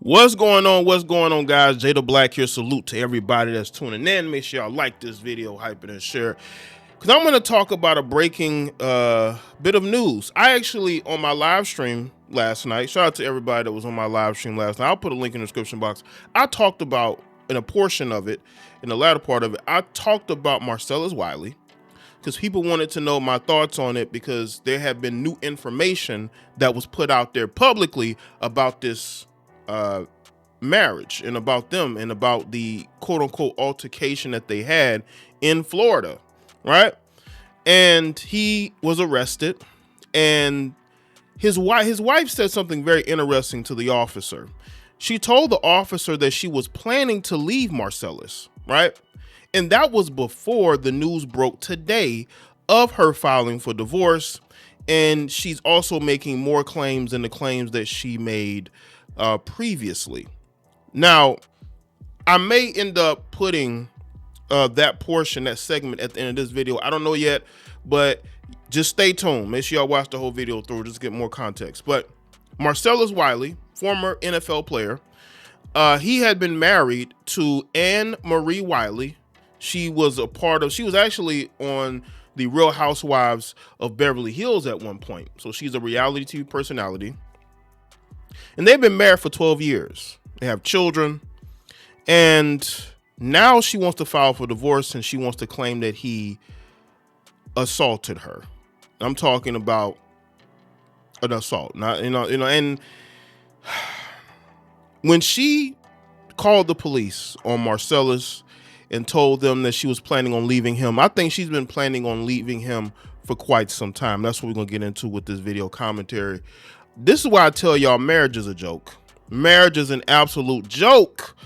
What's going on? What's going on, guys? JayeDeBlack here. Salute to everybody that's tuning in. Make sure y'all like this video, hype it, and share. Because I'm going to talk about a breaking bit of news. I actually, on my live stream last night, shout out to everybody that was on my live stream last night. I'll put a link in the description box. I talked about, in a portion of it, in the latter part of it, I talked about Marcellus Wiley. Because people wanted to know my thoughts on it because there had been new information that was put out there publicly about this marriage and about them and about the quote unquote altercation that they had in Florida, right? And he was arrested, and his wife said something very interesting to the officer. She told the officer that she was planning to leave Marcellus, right? And that was before the news broke today of her filing for divorce. And she's also making more claims than the claims that she made previously. Now, I may end up putting that portion, that segment at the end of this video. I don't know yet, but just stay tuned. Make sure y'all watch the whole video through just to get more context. But Marcellus Wiley, former NFL player, he had been married to Anne Marie Wiley. She was actually on the Real Housewives of Beverly Hills at one point. So she's a reality TV personality. And they've been married for 12 years. They have children. And now she wants to file for divorce, and she wants to claim that he assaulted her. I'm talking about an assault. And when she called the police on Marcellus and told them that she was planning on leaving him, I think she's been planning on leaving him for quite some time. That's what we're going to get into with this video commentary. This is why I tell y'all marriage is a joke. Marriage is an absolute joke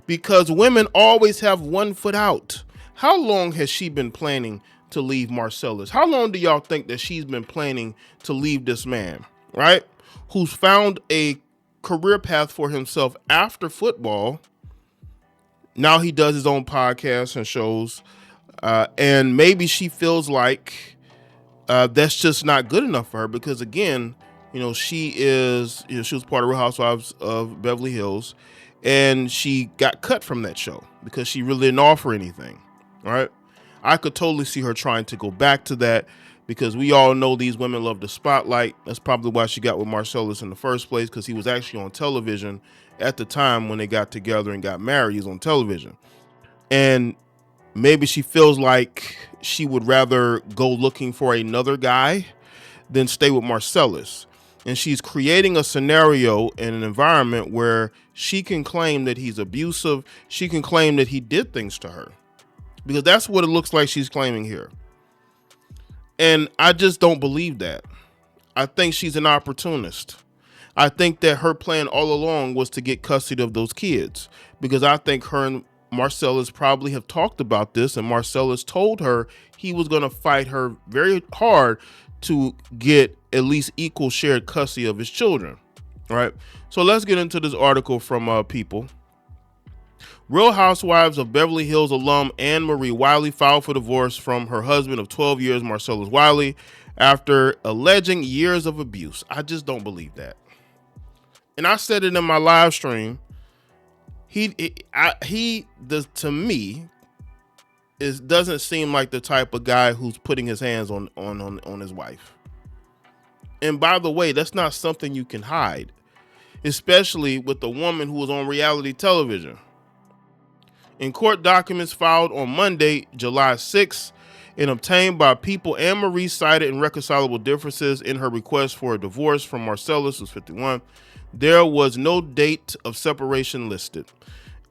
because women always have one foot out. How long has she been planning to leave Marcellus? How long do y'all think that she's been planning to leave this man, right? Who's found a career path for himself after football. Now he does his own podcasts and shows. And maybe she feels like that's just not good enough for her because, again, she was part of Real Housewives of Beverly Hills, and she got cut from that show because she really didn't offer anything, right? I could totally see her trying to go back to that because we all know these women love the spotlight. That's probably why she got with Marcellus in the first place, because he was actually on television at the time when they got together and got married. He was on television. And maybe she feels like she would rather go looking for another guy than stay with Marcellus. And she's creating a scenario in an environment where she can claim that he's abusive. She can claim that he did things to her, because that's what it looks like she's claiming here. And I just don't believe that. I think she's an opportunist. I think that her plan all along was to get custody of those kids, because I think her and Marcellus probably have talked about this, and Marcellus told her he was going to fight her very hard to get at least equal shared custody of his children. All right. So let's get into this article from People. Real Housewives of Beverly Hills alum Anne Marie Wiley filed for divorce from her husband of 12 years, Marcellus Wiley, after alleging years of abuse. I just don't believe that. And I said it in my live stream. To me, it doesn't seem like the type of guy who's putting his hands on his wife. And by the way, that's not something you can hide, especially with the woman who was on reality television. In court documents filed on Monday, July 6th, and obtained by People, Anne Marie cited irreconcilable differences in her request for a divorce from Marcellus, who's 51. There was no date of separation listed.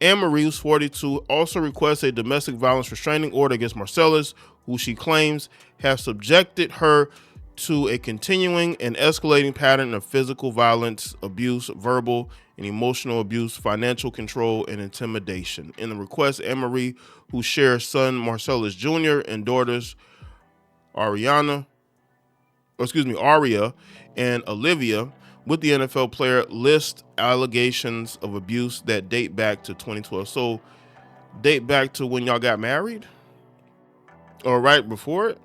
Anne Marie, who's 42, also requests a domestic violence restraining order against Marcellus, who she claims has subjected her to a continuing and escalating pattern of physical violence, abuse, verbal and emotional abuse, financial control, and intimidation. In the request, Anne Marie, who shares son Marcellus Jr. and daughters Aria and Olivia with the NFL player, list allegations of abuse that date back to 2012. So date back to when y'all got married, or right before it.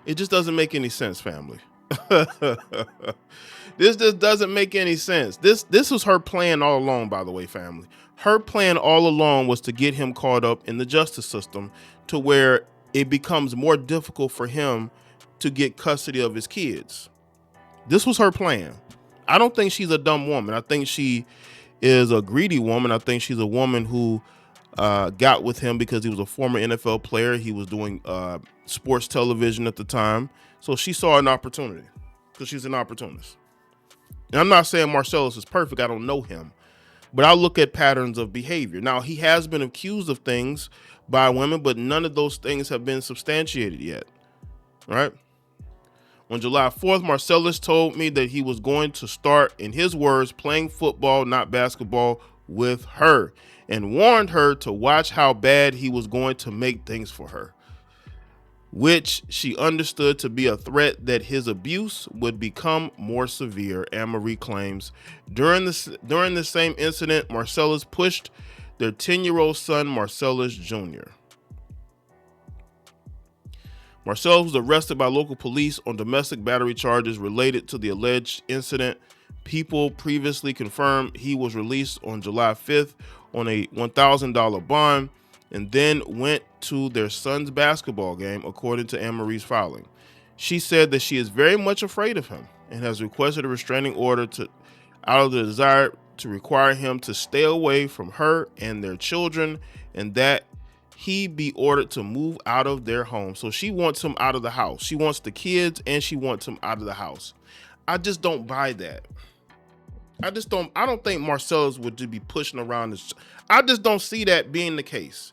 It just doesn't make any sense, family. This just doesn't make any sense. This was her plan all along, by the way, family. Her plan all along was to get him caught up in the justice system to where it becomes more difficult for him to get custody of his kids. This was her plan. I don't think she's a dumb woman. I think she is a greedy woman. I think she's a woman who got with him because he was a former NFL player. He was doing sports television at the time. So she saw an opportunity because she's an opportunist. And I'm not saying Marcellus is perfect. I don't know him. But I look at patterns of behavior. Now, he has been accused of things by women, but none of those things have been substantiated yet. Right? On July 4th, Marcellus told me that he was going to start, in his words, playing football, not basketball, with her, and warned her to watch how bad he was going to make things for her, which she understood to be a threat that his abuse would become more severe, Anne-Marie claims. During the same incident, Marcellus pushed their 10-year-old son, Marcellus Jr. Marcellus was arrested by local police on domestic battery charges related to the alleged incident. People previously confirmed he was released on July 5th on a $1,000 bond and then went to their son's basketball game, according to Anne-Marie's filing. She said that she is very much afraid of him and has requested a restraining order out of the desire to require him to stay away from her and their children, and that he be ordered to move out of their home. So she wants him out of the house. She wants the kids and she wants him out of the house. I just don't buy that. I don't think Marcellus would be pushing around this. I just don't see that being the case.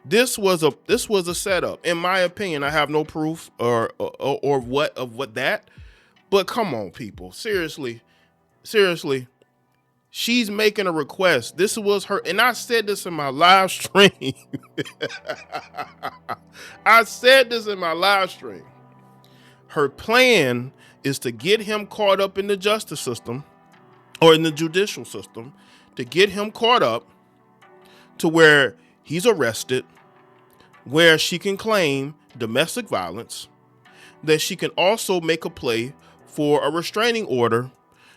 This was a setup, in my opinion. I have no proof or what of that, but come on, people, seriously, she's making a request. This was her, and I said this in my live stream. I said this in my live stream. Her plan is to get him caught up in the justice system or in the judicial system, to get him caught up to where he's arrested, where she can claim domestic violence, that she can also make a play for a restraining order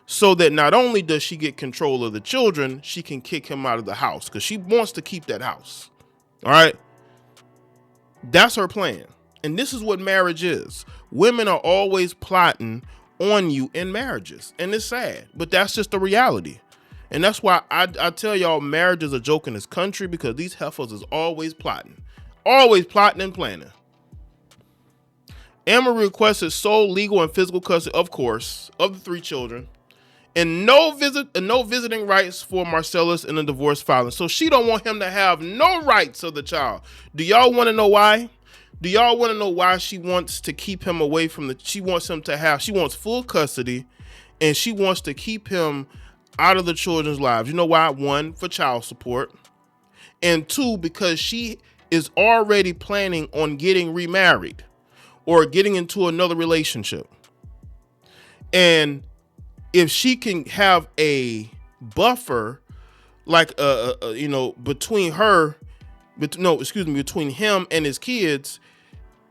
so that not only does she get control of the children, she can kick him out of the house because she wants to keep that house. All right. That's her plan. And this is what marriage is. Women are always plotting on you in marriages. And it's sad, but that's just the reality. And that's why I tell y'all marriage is a joke in this country, because these heifers is always plotting and planning. Anne-Marie requested sole legal and physical custody, of course, of the 3 children, and no visiting rights for Marcellus in the divorce filing. So she don't want him to have no rights of the child. Do y'all want to know why? Do y'all want to know why she wants to keep him away from she wants full custody, and she wants to keep him out of the children's lives? You know why? 1, for child support, and 2, because she is already planning on getting remarried or getting into another relationship. And if she can have a buffer, like between him and his kids,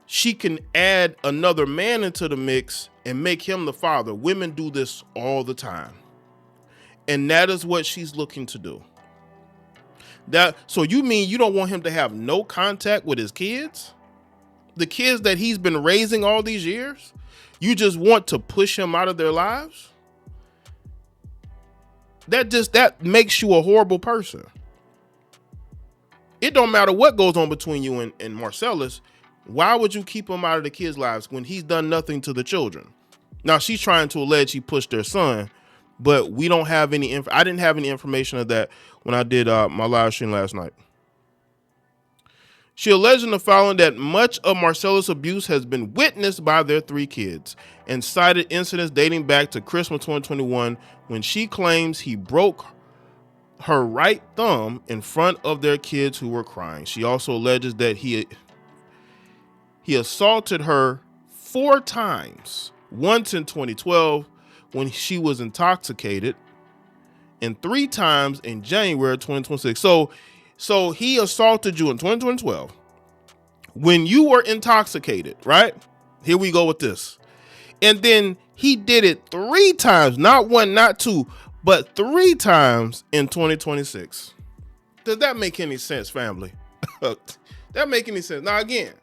she can add another man into the mix and make him the father. Women do this all the time, and that is what she's looking to do. So you mean you don't want him to have no contact with his kids, the kids that he's been raising all these years? You just want to push him out of their lives? That makes you a horrible person. It don't matter what goes on between you and Marcellus. Why would you keep him out of the kids' lives when he's done nothing to the children? Now, she's trying to allege he pushed their son, but we don't have any I didn't have any information of that when I did my live stream last night. She alleged in the following that much of Marcellus' abuse has been witnessed by their 3 kids, and cited incidents dating back to Christmas 2021 when she claims he broke her right thumb in front of their kids who were crying. She also alleges that he assaulted her 4 times, once in 2012 when she was intoxicated, and 3 times in January 2026. So he assaulted you in 2012 when you were intoxicated, right? Here we go with this. And then He did it 3 times, not 1, not 2, but 3 times in 2026. Does that make any sense, family? That make any sense? Now, again,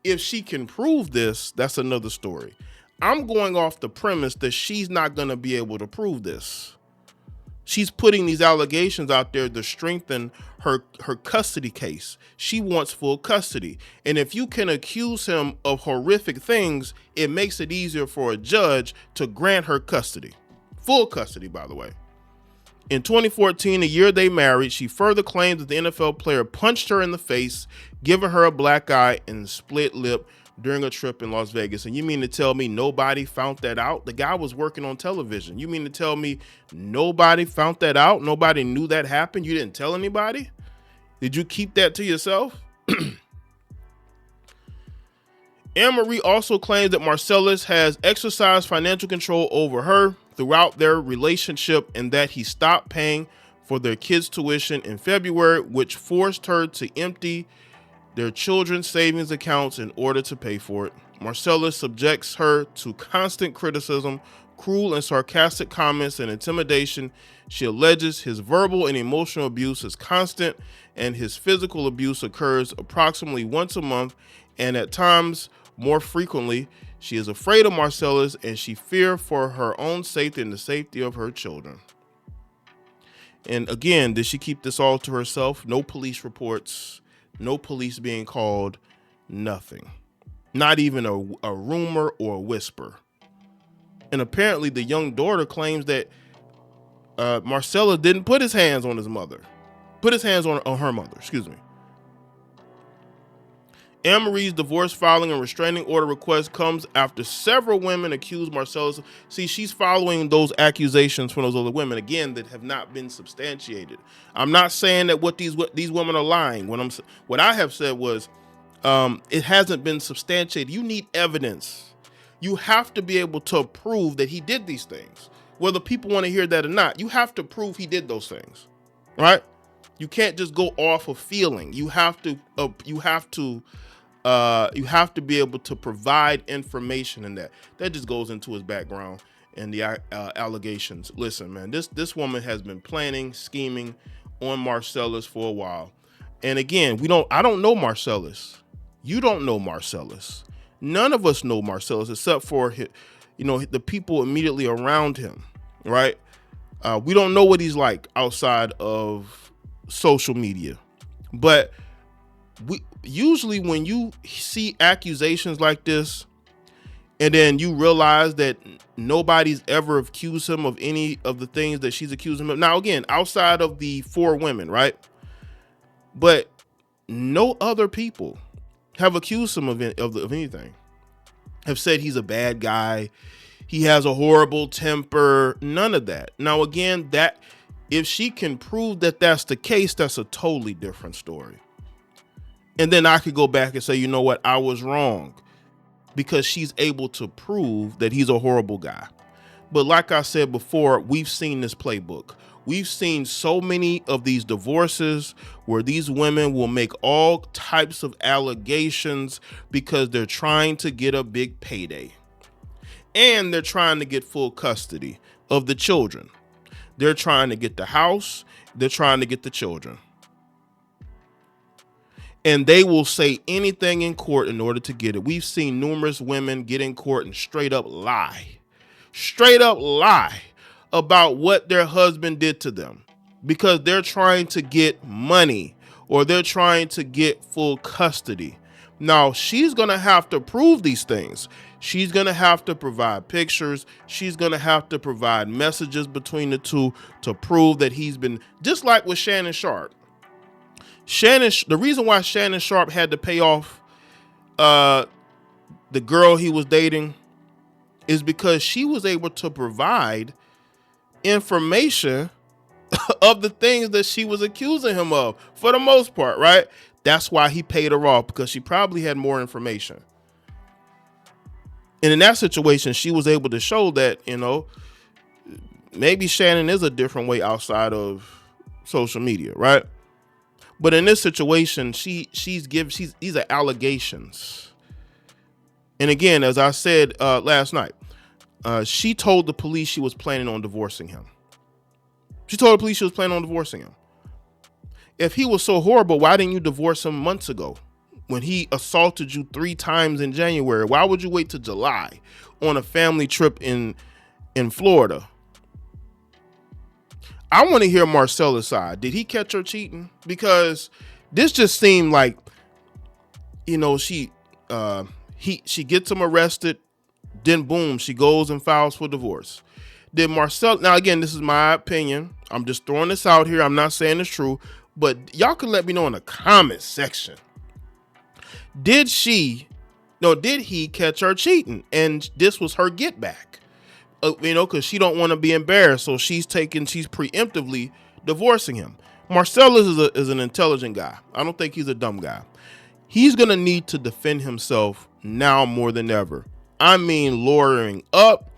if she can prove this, that's another story. I'm going off the premise that she's not going to be able to prove this. She's putting these allegations out there to strengthen her custody case. She wants full custody. And if you can accuse him of horrific things, it makes it easier for a judge to grant her custody. Full custody, by the way. In 2014, the year they married, she further claimed that the NFL player punched her in the face, giving her a black eye and split lip during a trip in Las Vegas. And you mean to tell me nobody found that out? The guy was working on television. You mean to tell me nobody found that out? Nobody knew that happened? You didn't tell anybody? Did you keep that to yourself? Anne-Marie also claims that Marcellus has exercised financial control over her throughout their relationship and that he stopped paying for their kids' tuition in February, which forced her to empty their children's savings accounts in order to pay for it. Marcellus subjects her to constant criticism, cruel and sarcastic comments, and intimidation. She alleges his verbal and emotional abuse is constant, and his physical abuse occurs approximately once a month, and at times more frequently. She is afraid of Marcellus, and she fears for her own safety and the safety of her children. And again, did she keep this all to herself? No police reports, no police being called, nothing. Not even a rumor or a whisper. And apparently the young daughter claims that Marcellus didn't put his hands on his mother. Put his hands on her mother, excuse me. Anne-Marie's divorce filing and restraining order request comes after several women accuse Marcellus. See, she's following those accusations from those other women, again, that have not been substantiated. I'm not saying that what these women are lying. What I have said was it hasn't been substantiated. You need evidence. You have to be able to prove that he did these things. Whether people want to hear that or not, you have to prove he did those things, right? You can't just go off of feeling. You have to be able to provide information in that. That just goes into his background and the allegations. Listen, man, this woman has been planning, scheming on Marcellus for a while. And again, I don't know Marcellus. You don't know Marcellus. None of us know Marcellus except for the people immediately around him, right? We don't know what he's like outside of social media, but usually when you see accusations like this and then you realize that nobody's ever accused him of any of the things that she's accusing him of. Now, again, outside of the 4 women, right? But no other people have accused him of anything, have said he's a bad guy, he has a horrible temper, none of that. Now, again, that if she can prove that that's the case, that's a totally different story. And then I could go back and say, you know what, I was wrong, because she's able to prove that he's a horrible guy. But like I said before, we've seen this playbook. We've seen so many of these divorces where these women will make all types of allegations because they're trying to get a big payday. And they're trying to get full custody of the children. They're trying to get the house. They're trying to get the children. And they will say anything in court in order to get it. We've seen numerous women get in court and straight up lie about what their husband did to them because they're trying to get money or they're trying to get full custody. Now, she's going to have to prove these things. She's going to have to provide pictures. She's going to have to provide messages between the two to prove that he's been, just like with Shannon Sharp. The reason why Shannon Sharp had to pay off the girl he was dating is because she was able to provide information of the things that she was accusing him of, for the most part, right? That's why he paid her off, because she probably had more information. And in that situation, she was able to show that, maybe Shannon is a different way outside of social media, right? But in this situation, these are allegations. And again, as I said last night, she told the police she was planning on divorcing him. She told the police she was planning on divorcing him. If he was so horrible, why didn't you divorce him months ago when he assaulted you 3 times in January? Why would you wait till July on a family trip in Florida? I want to hear Marcellus' side. Did he catch her cheating? Because this just seemed like, you know, she gets him arrested, then boom, she goes and files for divorce. Did Marcellus, now again, this is my opinion, I'm just throwing this out here, I'm not saying it's true, but y'all can let me know in the comment section. Did he catch her cheating? And this was her get back. You know, because she don't want to be embarrassed, so she's preemptively divorcing him. Marcellus is an intelligent guy. I don't think he's a dumb guy. He's gonna need to defend himself now more than ever. I mean, lawyering up.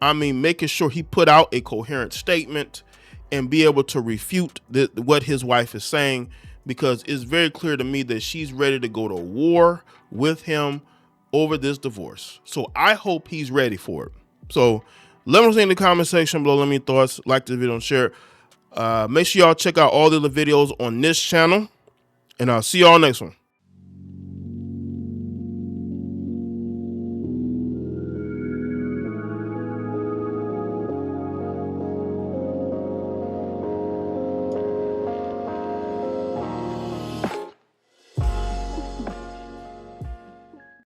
I mean, making sure he put out a coherent statement and be able to refute what his wife is saying, because it's very clear to me that she's ready to go to war with him over this divorce. So I hope he's ready for it. So let me know in the comment section below. Let me know your thoughts. Like this video and share it. Make sure y'all check out all the other videos on this channel, and I'll see y'all next one.